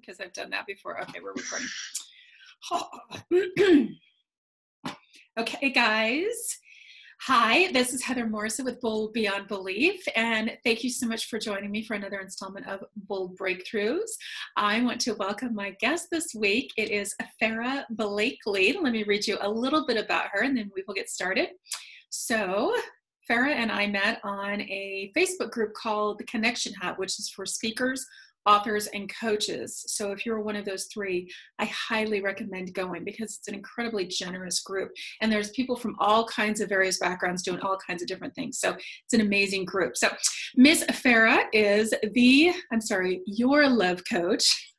because I've done that before. Okay, we're recording. Okay, guys. Hi, this is Heather Morrison with Bold Beyond Belief, and thank you so much for joining me for another installment of Bold Breakthroughs. I want to welcome my guest this week. It is Farrah Blakely. Let me read you a little bit about her, and then we will get started. So, Farrah and I met on a Facebook group called the Connection Hub, which is for speakers, authors, and coaches. So if you're one of those three, I highly recommend going because it's an incredibly generous group. And there's people from all kinds of various backgrounds doing all kinds of different things. So it's an amazing group. So Miss Farrah is your love coach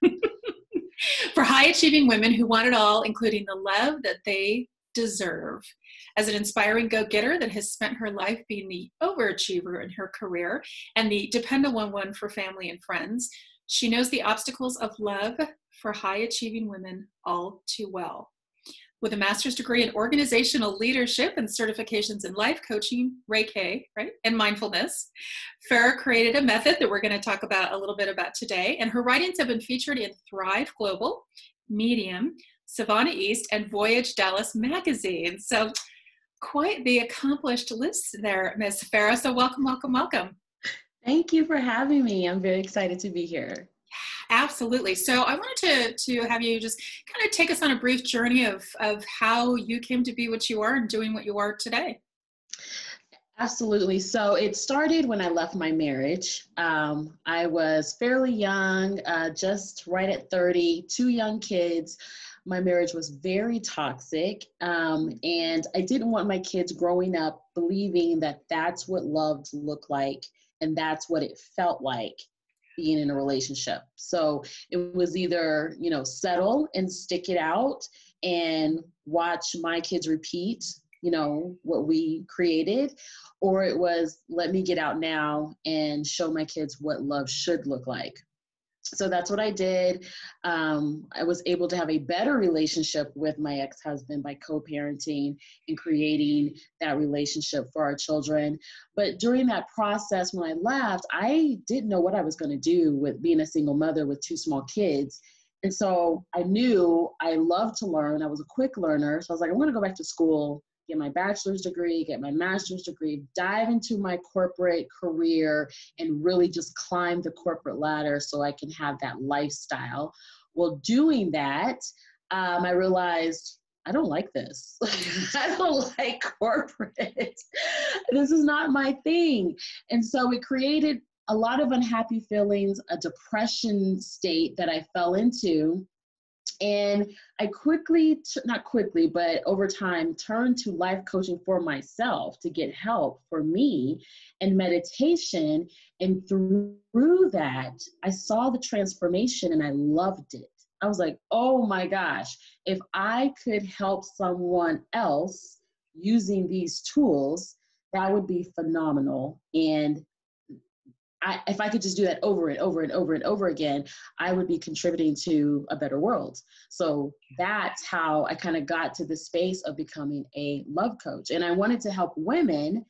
for high achieving women who want it all, including the love that they deserve. As an inspiring go-getter that has spent her life being the overachiever in her career and the dependable one for family and friends, she knows the obstacles of love for high-achieving women all too well. With a master's degree in organizational leadership and certifications in life coaching, Reiki, right, and mindfulness, Farrah created a method that we're going to talk about a little bit about today, and her writings have been featured in Thrive Global, Medium, Savannah East, and Voyage Dallas magazine. So quite the accomplished list there, Miss Farrah. So welcome, welcome, welcome. Thank you for having me. I'm very excited to be here. Absolutely. So I wanted to have you just kind of take us on a brief journey of how you came to be what you are and doing what you are today. Absolutely. So it started when I left my marriage. I was fairly young, just right at 30, 2 young kids. My marriage was very toxic, and I didn't want my kids growing up believing that that's what love looked like and that's what it felt like being in a relationship. So it was either, settle and stick it out and watch my kids repeat, what we created, or it was let me get out now and show my kids what love should look like. So that's what I did. I was able to have a better relationship with my ex-husband by co-parenting and creating that relationship for our children. But during that process, when I left, I didn't know what I was going to do with being a single mother with 2 small kids. And so I knew I loved to learn. I was a quick learner. So I was like, I'm going to go back to school, get my bachelor's degree, get my master's degree, dive into my corporate career and really just climb the corporate ladder so I can have that lifestyle. Well, doing that, I realized I don't like this. I don't like corporate. This is not my thing. And so it created a lot of unhappy feelings, a depression state that I fell into. And I but over time, turned to life coaching for myself to get help for me and meditation. And through that, I saw the transformation and I loved it. I was like, oh my gosh, if I could help someone else using these tools, that would be phenomenal. And if I could just do that over and over and over and over again, I would be contributing to a better world. So that's how I kind of got to the space of becoming a love coach. And I wanted to help women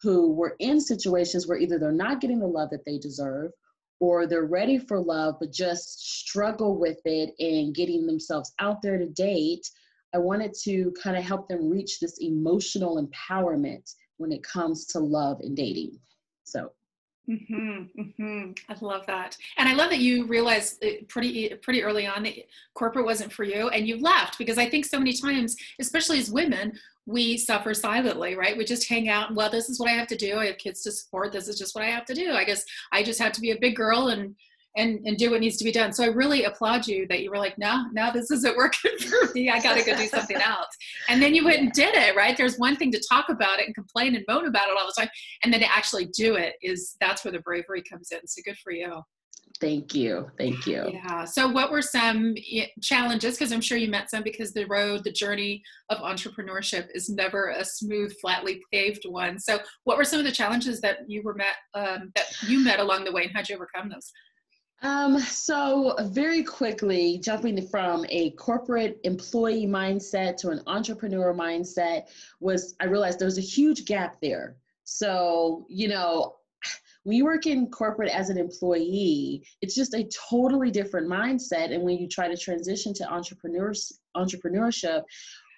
who were in situations where either they're not getting the love that they deserve or they're ready for love, but just struggle with it and getting themselves out there to date. I wanted to kind of help them reach this emotional empowerment when it comes to love and dating. So. I love that. And I love that you realized pretty early on that corporate wasn't for you and you left, because I think so many times, especially as women, we suffer silently, right? We just hang out and, well, this is what I have to do. I have kids to support. This is just what I have to do. I guess I just have to be a big girl and do what needs to be done. So I really applaud you that you were like, no, this isn't working for me. I got to go do something else. And then you went and did it, right? There's one thing to talk about it and complain and moan about it all the time. And then to actually do it that's where the bravery comes in. So good for you. Thank you. Thank you. Yeah. So what were some challenges? Because I'm sure you met some, because the journey of entrepreneurship is never a smooth, flatly paved one. So what were some of the challenges that you met along the way, and how'd you overcome those? So very quickly, jumping from a corporate employee mindset to an entrepreneur mindset I realized there was a huge gap there. So, when you work in corporate as an employee, it's just a totally different mindset. And when you try to transition to entrepreneurship,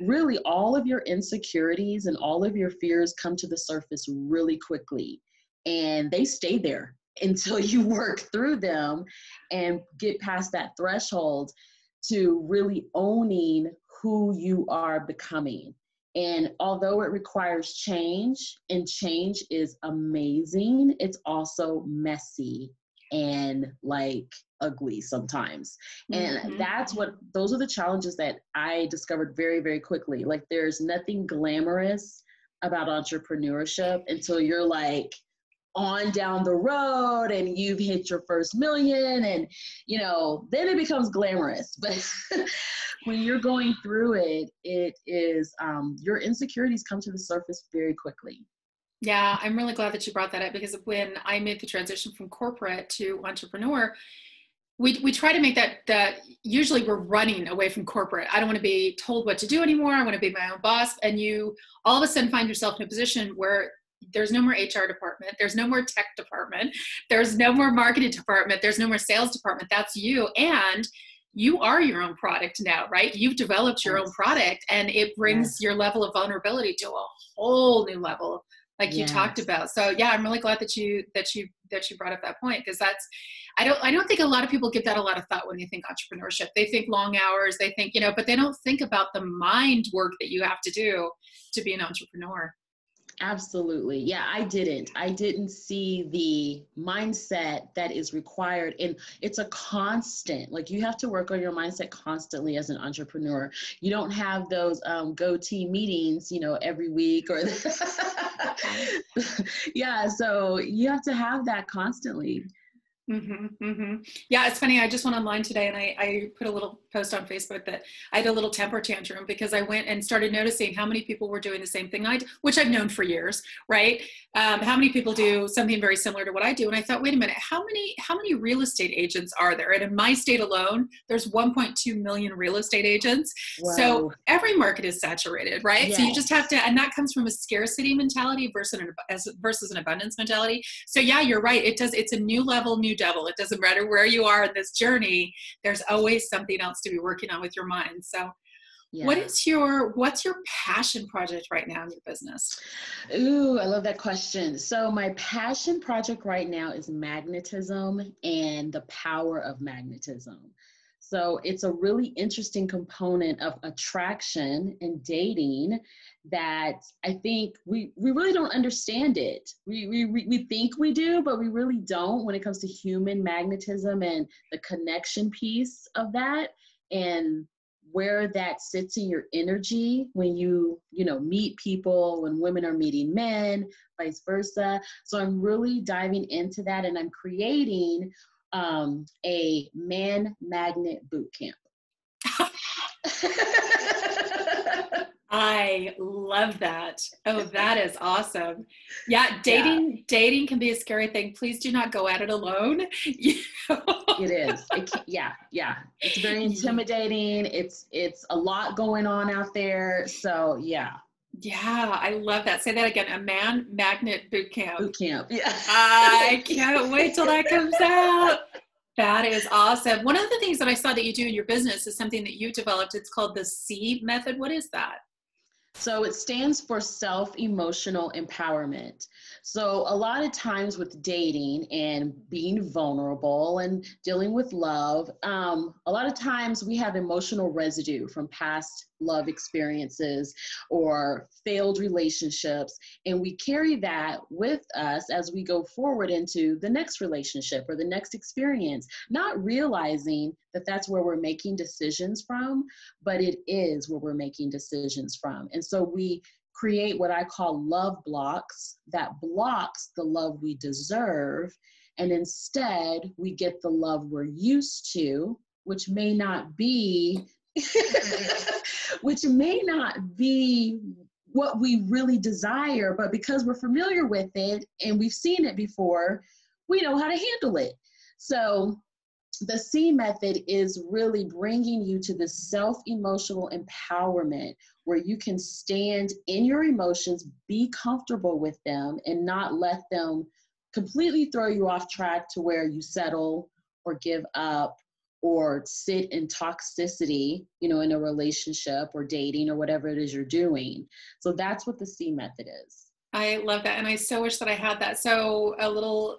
really all of your insecurities and all of your fears come to the surface really quickly. And they stay there until you work through them and get past that threshold to really owning who you are becoming. And although it requires change, and change is amazing, it's also messy and like ugly sometimes. And those are the challenges that I discovered very, very quickly. Like there's nothing glamorous about entrepreneurship until you're like on down the road and you've hit your first million, and then it becomes glamorous. But when you're going through it, it is your insecurities come to the surface very quickly. Yeah, I'm really glad that you brought that up, because when I made the transition from corporate to entrepreneur, we try to make that usually we're running away from corporate. I don't want to be told what to do anymore. I want to be my own boss. And you all of a sudden find yourself in a position where there's no more HR department. There's no more tech department. There's no more marketing department. There's no more sales department. That's you. And you are your own product now, right? You've developed your own product, and it brings your level of vulnerability to a whole new level, like you talked about. So yeah, I'm really glad that you brought up that point, because that's, I don't think a lot of people give that a lot of thought when they think entrepreneurship. They think long hours, they think, but they don't think about the mind work that you have to do to be an entrepreneur. Absolutely. Yeah, I didn't see the mindset that is required. And it's a constant, like you have to work on your mindset constantly as an entrepreneur. You don't have those go-to meetings, every week or yeah. So you have to have that constantly. Yeah, it's funny. I just went online today and I put a little post on Facebook that I had a little temper tantrum because I went and started noticing how many people were doing the same thing which I've known for years, right? How many people do something very similar to what I do? And I thought, wait a minute, how many real estate agents are there? And in my state alone, there's 1.2 million real estate agents. Wow. So every market is saturated, right? Yes. So you just have to, and that comes from a scarcity mentality versus an abundance mentality. So yeah, you're right. It's a new level, new devil. It doesn't matter where you are in this journey. There's always something else to be working on with your mind. So what's your passion project right now in your business? Ooh, I love that question. So my passion project right now is magnetism and the power of magnetism. So it's a really interesting component of attraction and dating that I think we really don't understand it. We think we do, but we really don't when it comes to human magnetism and the connection piece of that, and where that sits in your energy when you meet people, when women are meeting men, vice versa. So I'm really diving into that, and I'm creating a man magnet boot camp. I love that. Oh, that is awesome. Yeah, dating can be a scary thing. Please do not go at it alone. It is. Yeah. It's very intimidating. It's a lot going on out there. So yeah. Yeah, I love that. Say that again. A man magnet boot camp. Boot camp. Yeah. I can't wait till that comes out. That is awesome. One of the things that I saw that you do in your business is something that you developed. It's called the C method. What is that? So it stands for self-emotional empowerment. So a lot of times with dating and being vulnerable and dealing with love, a lot of times we have emotional residue from past love experiences or failed relationships, and we carry that with us as we go forward into the next relationship or the next experience, not realizing that that's where we're making decisions from, but it is where we're making decisions from. And so we create what I call love blocks that blocks the love we deserve, and instead we get the love we're used to, which may not be what we really desire, but because we're familiar with it and we've seen it before, we know how to handle it. So the C method is really bringing you to the self-emotional empowerment where you can stand in your emotions, be comfortable with them, and not let them completely throw you off track to where you settle or give up or sit in toxicity, you know, in a relationship or dating or whatever it is you're doing. So that's what the C method is. I love that. And I so wish that I had that. So a little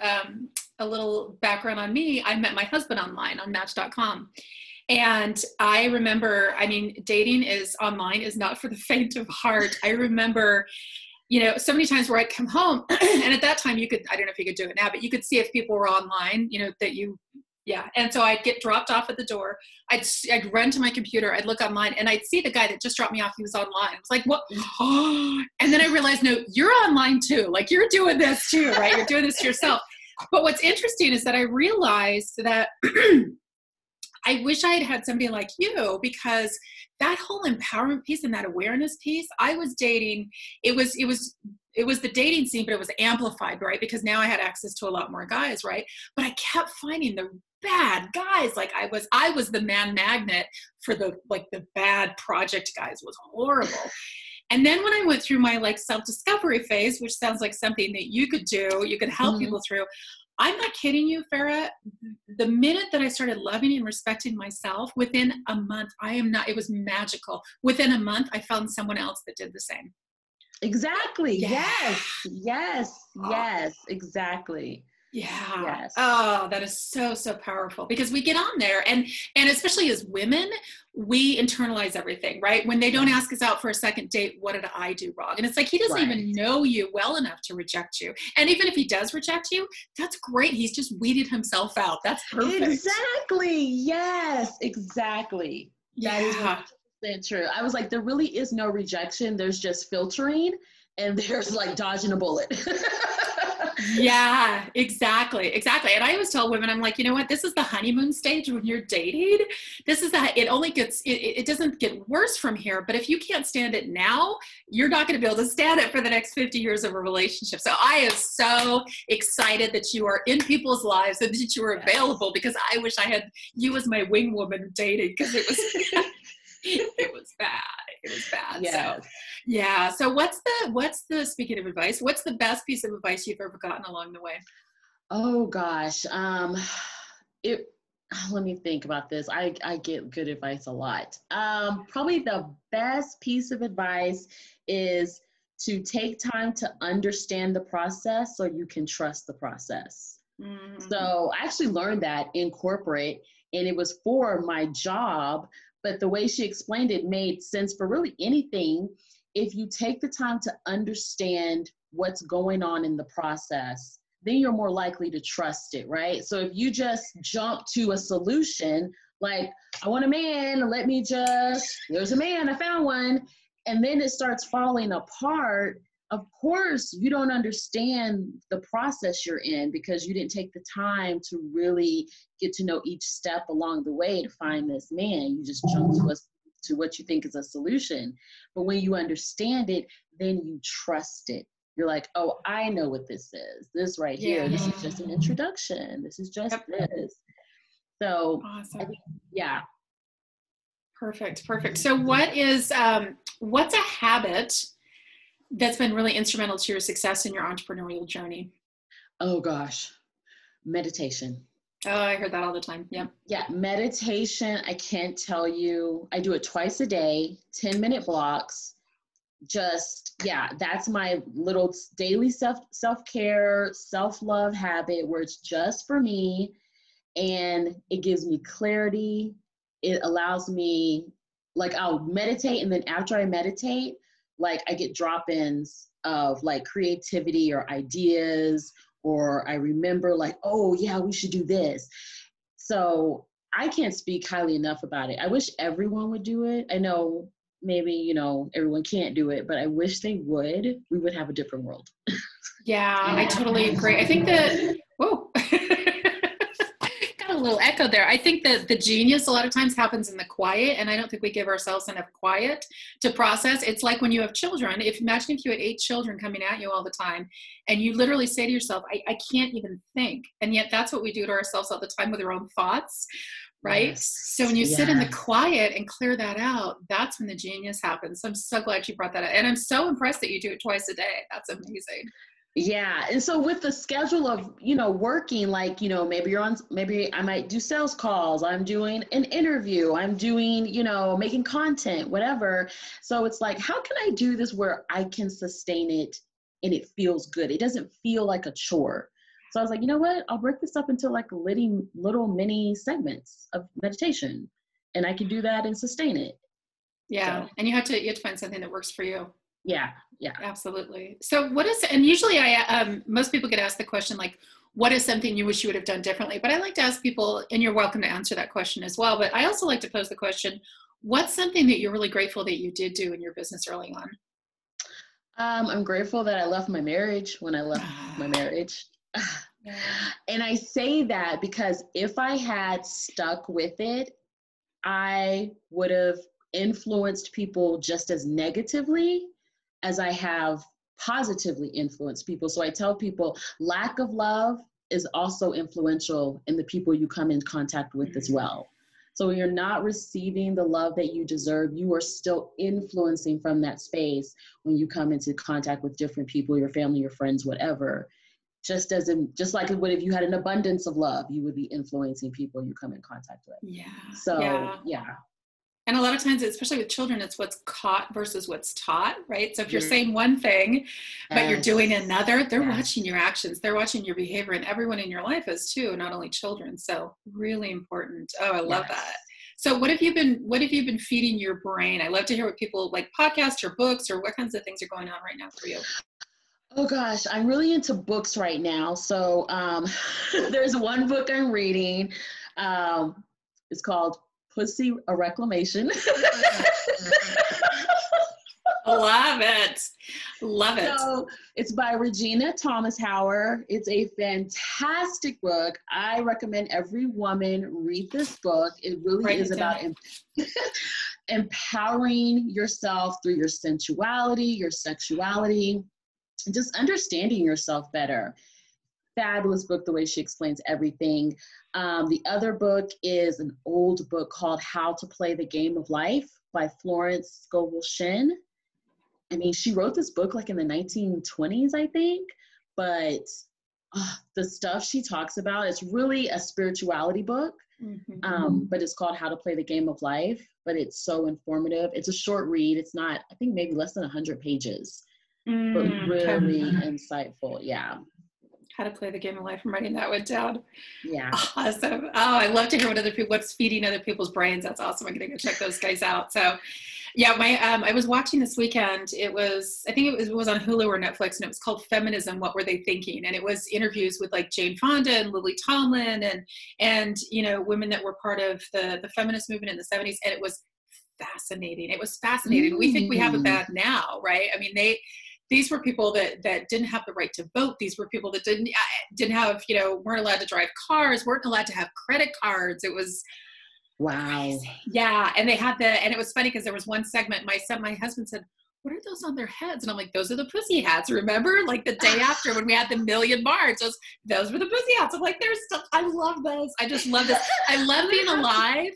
background on me. I met my husband online on Match.com. And I remember, I mean, dating is online is not for the faint of heart. I remember, you know, so many times where I'd come home and at that time you could, I don't know if you could do it now, but you could see if people were online, you know, that you, yeah. And so I'd get dropped off at the door. I'd run to my computer. I'd look online and I'd see the guy that just dropped me off. He was online. I was like, what? And then I realized, no, you're online too. Like you're doing this too, right? You're doing this to yourself. But what's interesting is that I realized that I wish I had had somebody like you, because that whole empowerment piece and that awareness piece, I was dating, it was the dating scene, but it was amplified, right? Because now I had access to a lot more guys, right? But I kept finding the bad guys. Like I was the man magnet for the bad project guys. Was horrible. And then when I went through my like self-discovery phase, which sounds like something that you could do, you could help people through. I'm not kidding you, Farrah. The minute that I started loving and respecting myself, within a month, it was magical. Within a month, I found someone else that did the same. Exactly. Yeah. Yes, exactly. Yeah. Yes. Oh, that is so, so powerful, because we get on there and especially as women, we internalize everything, right? When they don't ask us out for a second date, what did I do wrong? And it's like, he doesn't even know you well enough to reject you. And even if he does reject you, that's great. He's just weeded himself out. That's perfect. Exactly. Yes, exactly. That is 100% true. I was like, there really is no rejection. There's just filtering and there's like dodging a bullet. Yeah, exactly. And I always tell women, I'm like, you know what? This is the honeymoon stage when you're dating. This is it doesn't get worse from here. But if you can't stand it now, you're not going to be able to stand it for the next 50 years of a relationship. So I am so excited that you are in people's lives and that you are available, because I wish I had you as my wing woman dating, because it was, it was bad. It was bad. Yes. So, yeah. So what's the, speaking of advice, what's the best piece of advice you've ever gotten along the way? Oh gosh. Let me think about this. I get good advice a lot. Probably the best piece of advice is to take time to understand the process so you can trust the process. Mm-hmm. So I actually learned that in corporate, and it was for my job, but the way she explained it made sense for really anything. If you take the time to understand what's going on in the process, then you're more likely to trust it, right? So if you just jump to a solution, like, I want a man, there's a man, I found one, and then it starts falling apart, of course, you don't understand the process you're in because you didn't take the time to really get to know each step along the way to find this man. You just jump to what you think is a solution. But when you understand it, then you trust it. You're like, oh, I know what this is. This right here, this is just an introduction. This is just this. So, awesome. Yeah. Perfect. So what's a habit that's been really instrumental to your success in your entrepreneurial journey? Oh gosh, meditation. Oh, I heard that all the time. Yep. Yeah, meditation, I can't tell you. I do it twice a day, 10-minute blocks. That's my little daily self-care, self-love habit where it's just for me, and it gives me clarity. It allows me, like, I'll meditate, and then after I meditate, like, I get drop-ins of like creativity or ideas, or I remember like, oh yeah, we should do this. So I can't speak highly enough about it. I wish everyone would do it. I know maybe, everyone can't do it, but I wish they would. We would have a different world. Yeah, I totally agree. I think that, whoa. A little echo there. I think that the genius a lot of times happens in the quiet, and I don't think we give ourselves enough quiet to process. It's like when you have children. Imagine if you had 8 children coming at you all the time, and you literally say to yourself, I can't even think. And yet that's what we do to ourselves all the time with our own thoughts, right? Yes. So when you sit in the quiet and clear that out, that's when the genius happens. So I'm so glad you brought that up. And I'm so impressed that you do it twice a day. That's amazing. Yeah. And so with the schedule of, working, like, maybe I might do sales calls, I'm doing an interview, I'm doing, making content, whatever. So it's like, how can I do this where I can sustain it and it feels good? It doesn't feel like a chore. So I was like, you know what? I'll break this up into like little mini segments of meditation, and I can do that and sustain it. Yeah. So And you have to find something that works for you. yeah, yeah. Absolutely. So and usually most people get asked the question, like, what is something you wish you would have done differently? But I like to ask people, and you're welcome to answer that question as well. But I also like to pose the question, what's something that you're really grateful that you did do in your business early on? I'm grateful that I left my marriage when I left my marriage. Yeah. And I say that because if I had stuck with it, I would have influenced people just as negatively as I have positively influenced people. So I tell people lack of love is also influential in the people you come in contact with as Mhm. well. So when you're not receiving the love that you deserve, you are still influencing from that space when you come into contact with different people, your family, your friends, whatever. Just like it would if you had an abundance of love, you would be influencing people you come in contact with. Yeah. So Yeah. yeah. And a lot of times, especially with children, it's what's caught versus what's taught, right? So if you're saying Yes. one thing, but you're doing another, they're watching Yes. your actions, they're watching your behavior, and everyone in your life is too, not only children. So really important. Oh, I love that. Yes. So what have you been feeding your brain? I love to hear what people like, podcasts or books, or what kinds of things are going on right now for you. Oh gosh, I'm really into books right now. So there's one book I'm reading. Um, it's called Pussy a Reclamation. Love it. Love it. So it's by Regina Thomas Howard. It's a fantastic book. I recommend every woman read this book. It really Writing is it down. about empowering yourself through your sensuality, your sexuality, and just understanding yourself better. Fabulous book, the way she explains everything. The other book is an old book called How to Play the Game of Life by Florence Scovel Shinn. I mean, she wrote this book like in the 1920s, I think, but the stuff she talks about, it's really a spirituality book, Mm-hmm. but it's called How to Play the Game of Life, but it's so informative. It's a short read. It's not, I think maybe less than 100 pages, but Okay. really insightful. Yeah. How to Play the Game of Life. I'm writing that one down. Yeah. Awesome. Oh, I love to hear what's feeding other people's brains. That's awesome. I'm going to go check those guys out. So, yeah, I was watching this weekend. I think it was on Hulu or Netflix, and it was called Feminism. What were they thinking? And it was interviews with like Jane Fonda and Lily Tomlin and women that were part of the feminist movement in the 70s. And it was fascinating. It was fascinating. We think we have it Mm. bad now, right? I mean, these were people that didn't have the right to vote. These were people that didn't have, weren't allowed to drive cars, weren't allowed to have credit cards. It was Wow. crazy. Yeah. And and it was funny because there was one segment, my husband said, what are those on their heads? And I'm like, those are the pussy hats. Remember, like the day after when we had the Million March, those were the pussy hats. I'm like, there's stuff. I love those. I just love this. I love being alive.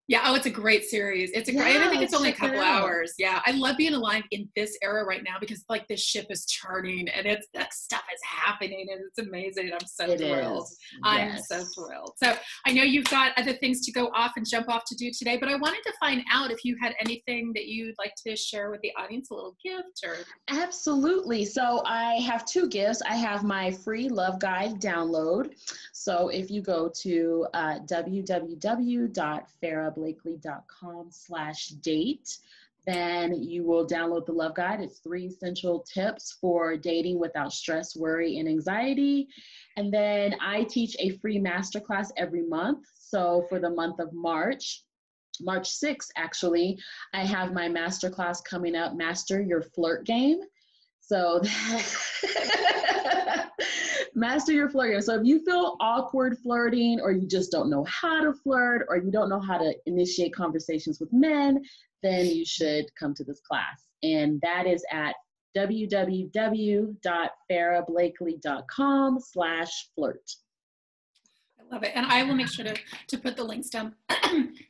Yeah. Oh, it's a great series. It's a great, and I Yeah, think it's let's only a check that couple out. hours. Yeah. I love being alive in this era right now because like this ship is turning and that stuff is happening and it's amazing. I'm so It thrilled. is. I'm so Yes. thrilled. So I know you've got other things to go off and jump off to do today, but I wanted to find out if you had anything that you'd like to share with the audience, a little gift or. Absolutely. So I have two gifts. I have my free love guide download. So if you go to www.farrahblakely.com/date, then you will download the love guide. It's 3 essential tips for dating without stress, worry, and anxiety. And then I teach a free masterclass every month. So for the month of March 6th, actually, I have my masterclass coming up, Master Your Flirt Game. So, master your flirt game. So, if you feel awkward flirting, or you just don't know how to flirt, or you don't know how to initiate conversations with men, then you should come to this class. And that is at www.farrahblakely.com/flirt. Love it. And I will make sure to put the links down,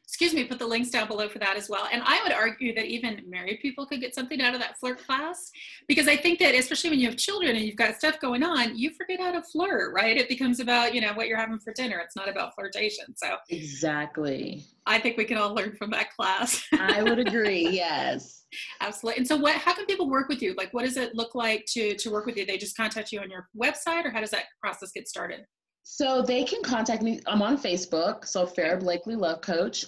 excuse me, put the links down below for that as well. And I would argue that even married people could get something out of that flirt class, because I think that especially when you have children and you've got stuff going on, you forget how to flirt, right? It becomes about, what you're having for dinner. It's not about flirtation. So Exactly. I think we can all learn from that class. I would agree. Yes. Absolutely. And so how can people work with you? Like, what does it look like to work with you? They just contact you on your website, or how does that process get started? So they can contact me. I'm on Facebook, so Farrah Blakely Love Coach.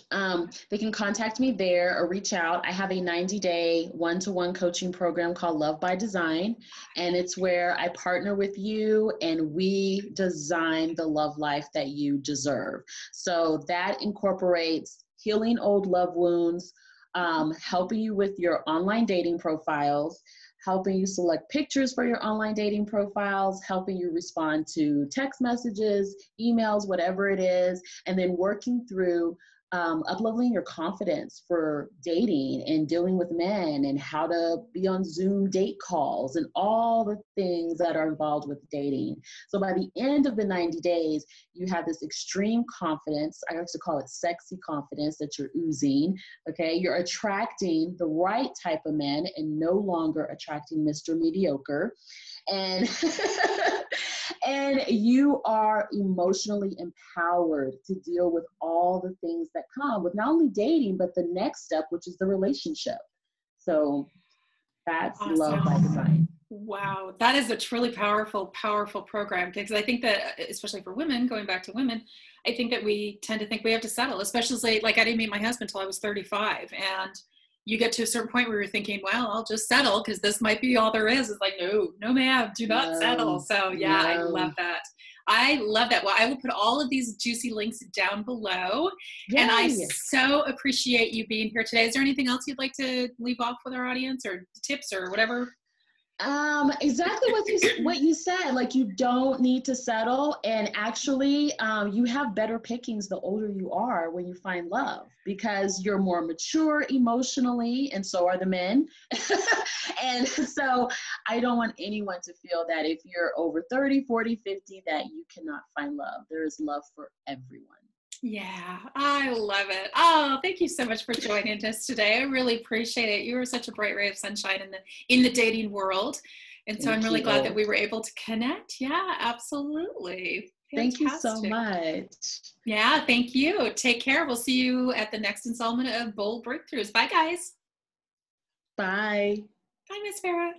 They can contact me there or reach out. I have a 90-day one-to-one coaching program called Love by Design, and it's where I partner with you and we design the love life that you deserve. So that incorporates healing old love wounds, helping you with your online dating profiles, helping you select pictures for your online dating profiles, helping you respond to text messages, emails, whatever it is, and then working through up-leveling your confidence for dating and dealing with men and how to be on Zoom date calls and all the things that are involved with dating. So by the end of the 90 days, you have this extreme confidence. I like to call it sexy confidence that you're oozing. Okay, you're attracting the right type of men and no longer attracting Mr. Mediocre. And and you are emotionally empowered to deal with all the things that come with not only dating, but the next step, which is the relationship. So that's Love by Awesome. Design. Wow, that is a truly powerful, powerful program, because I think that, especially for women, going back to women, I think that we tend to think we have to settle, especially like I didn't meet my husband until I was 35. And you get to a certain point where you're thinking, well, I'll just settle because this might be all there is. It's like, no, ma'am, do not settle. So yeah, I love that. I love that. Well, I will put all of these juicy links down below. Yay. And I so appreciate you being here today. Is there anything else you'd like to leave off with our audience, or tips or whatever? Exactly what you said. Like, you don't need to settle, and actually you have better pickings the older you are when you find love, because you're more mature emotionally, and so are the men. And so I don't want anyone to feel that if you're over 30, 40, 50 that you cannot find love. There is love for everyone. Yeah, I love it. Oh, thank you so much for joining us today. I really appreciate it. You were such a bright ray of sunshine in the dating world. And so I'm really glad that we were able to connect. Yeah, absolutely. Fantastic. Thank you so much. Yeah, thank you. Take care. We'll see you at the next installment of Bold Breakthroughs. Bye, guys. Bye. Bye, Miss Farrah.